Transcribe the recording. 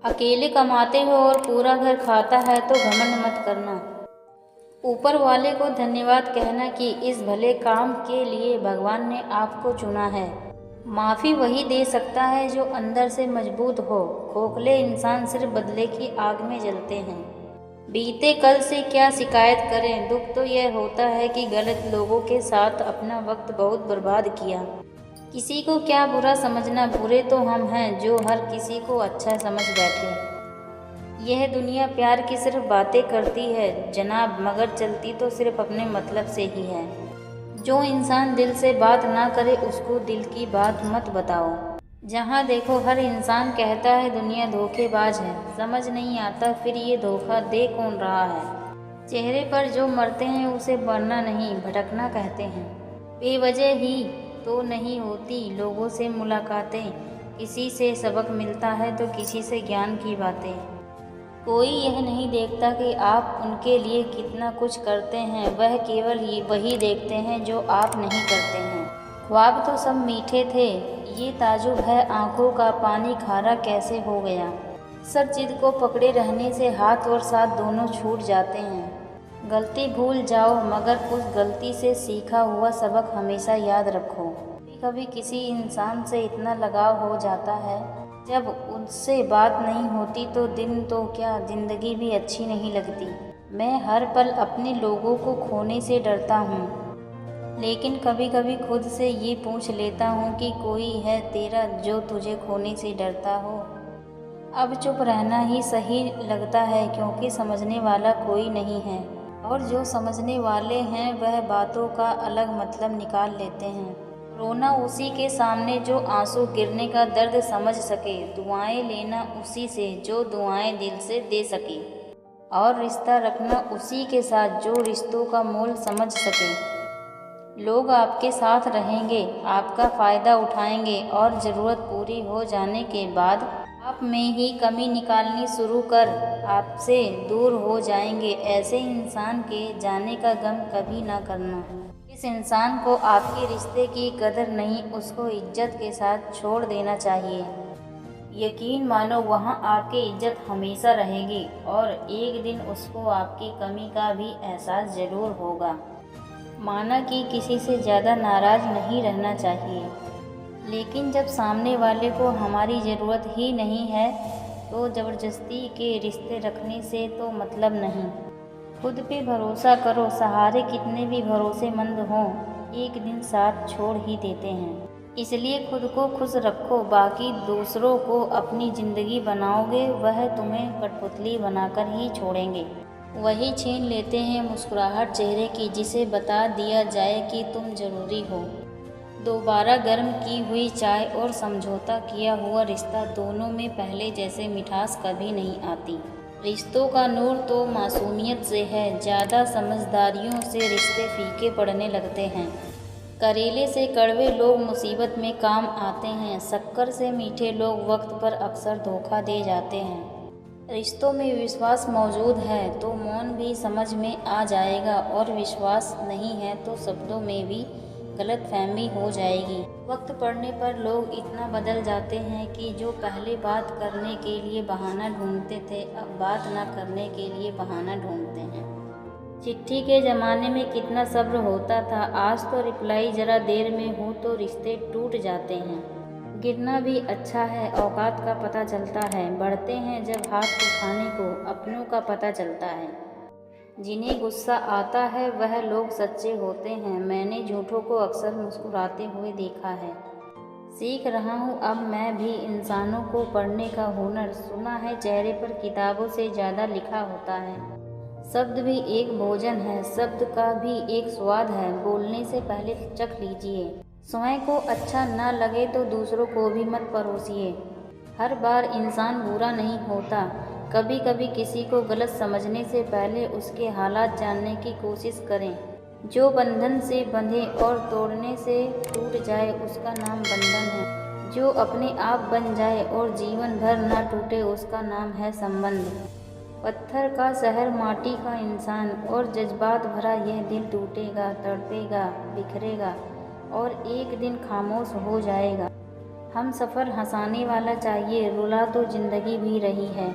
अकेले कमाते हो और पूरा घर खाता है तो घमंड मत करना। ऊपर वाले को धन्यवाद कहना कि इस भले काम के लिए भगवान ने आपको चुना है। माफ़ी वही दे सकता है जो अंदर से मजबूत हो। खोखले इंसान सिर्फ बदले की आग में जलते हैं। बीते कल से क्या शिकायत करें, दुख तो यह होता है कि गलत लोगों के साथ अपना वक्त बहुत बर्बाद किया। किसी को क्या बुरा समझना, बुरे तो हम हैं जो हर किसी को अच्छा समझ बैठे। यह दुनिया प्यार की सिर्फ बातें करती है जनाब, मगर चलती तो सिर्फ अपने मतलब से ही है। जो इंसान दिल से बात ना करे उसको दिल की बात मत बताओ। जहाँ देखो हर इंसान कहता है दुनिया धोखेबाज है, समझ नहीं आता फिर ये धोखा दे कौन रहा है। चेहरे पर जो मरते हैं उसे मरना नहीं भटकना कहते हैं। बेवजह ही तो नहीं होती लोगों से मुलाकातें, किसी से सबक मिलता है तो किसी से ज्ञान की बातें। कोई यह नहीं देखता कि आप उनके लिए कितना कुछ करते हैं, वह केवल वही देखते हैं जो आप नहीं करते हैं। ख्वाब तो सब मीठे थे, ये ताजुब है आंखों का पानी खारा कैसे हो गया। सच जिद को पकड़े रहने से हाथ और साथ दोनों छूट जाते हैं। गलती भूल जाओ मगर उस गलती से सीखा हुआ सबक हमेशा याद रखो। कभी कभी किसी इंसान से इतना लगाव हो जाता है जब उससे बात नहीं होती तो दिन तो क्या ज़िंदगी भी अच्छी नहीं लगती। मैं हर पल अपने लोगों को खोने से डरता हूँ, लेकिन कभी कभी खुद से ये पूछ लेता हूँ कि कोई है तेरा जो तुझे खोने से डरता हो। अब चुप रहना ही सही लगता है क्योंकि समझने वाला कोई नहीं है, और जो समझने वाले हैं वह बातों का अलग मतलब निकाल लेते हैं। रोना उसी के सामने जो आंसू गिरने का दर्द समझ सके, दुआएं लेना उसी से जो दुआएं दिल से दे सके, और रिश्ता रखना उसी के साथ जो रिश्तों का मोल समझ सके। लोग आपके साथ रहेंगे, आपका फ़ायदा उठाएंगे और ज़रूरत पूरी हो जाने के बाद आप में ही कमी निकालनी शुरू कर आपसे दूर हो जाएंगे। ऐसे इंसान के जाने का गम कभी ना करना। इस इंसान को आपके रिश्ते की कदर नहीं, उसको इज्जत के साथ छोड़ देना चाहिए। यकीन मानो वहाँ आपकी इज्जत हमेशा रहेगी और एक दिन उसको आपकी कमी का भी एहसास ज़रूर होगा। माना कि किसी से ज़्यादा नाराज़ नहीं रहना चाहिए, लेकिन जब सामने वाले को हमारी ज़रूरत ही नहीं है तो ज़बरदस्ती के रिश्ते रखने से तो मतलब नहीं। खुद पे भरोसा करो, सहारे कितने भी भरोसेमंद हों एक दिन साथ छोड़ ही देते हैं। इसलिए खुद को खुश रखो, बाकी दूसरों को अपनी ज़िंदगी बनाओगे वह तुम्हें कठपुतली बनाकर ही छोड़ेंगे। वही छीन लेते हैं मुस्कुराहट चेहरे की जिसे बता दिया जाए कि तुम ज़रूरी हो। दोबारा गर्म की हुई चाय और समझौता किया हुआ रिश्ता, दोनों में पहले जैसे मिठास कभी नहीं आती। रिश्तों का नूर तो मासूमियत से है, ज़्यादा समझदारियों से रिश्ते फीके पड़ने लगते हैं। करेले से कड़वे लोग मुसीबत में काम आते हैं, शक्कर से मीठे लोग वक्त पर अक्सर धोखा दे जाते हैं। रिश्तों में विश्वास मौजूद है तो मौन भी समझ में आ जाएगा, और विश्वास नहीं है तो शब्दों में भी गलतफहमी हो जाएगी। वक्त पड़ने पर लोग इतना बदल जाते हैं कि जो पहले बात करने के लिए बहाना ढूंढते थे अब बात न करने के लिए बहाना ढूंढते हैं। चिट्ठी के ज़माने में कितना सब्र होता था, आज तो रिप्लाई ज़रा देर में हो तो रिश्ते टूट जाते हैं। गिरना भी अच्छा है, औकात का पता चलता है, बढ़ते हैं जब हाथ उठाने को अपनों का पता चलता है। जिन्हें गुस्सा आता है वह लोग सच्चे होते हैं, मैंने झूठों को अक्सर मुस्कुराते हुए देखा है। सीख रहा हूँ अब मैं भी इंसानों को पढ़ने का हुनर, सुना है चेहरे पर किताबों से ज़्यादा लिखा होता है। शब्द भी एक भोजन है, शब्द का भी एक स्वाद है, बोलने से पहले चख लीजिए। स्वयं को अच्छा ना लगे तो दूसरों को भी मत परोसिए। हर बार इंसान बुरा नहीं होता, कभी कभी किसी को गलत समझने से पहले उसके हालात जानने की कोशिश करें। जो बंधन से बंधे और तोड़ने से टूट जाए उसका नाम बंधन है। जो अपने आप बन जाए और जीवन भर ना टूटे उसका नाम है संबंध। पत्थर का शहर, माटी का इंसान, और जज्बात भरा यह दिल टूटेगा, तड़पेगा, बिखरेगा और एक दिन खामोश हो जाएगा। हम सफ़र हंसाने वाला चाहिए, रुला तो ज़िंदगी भी रही है।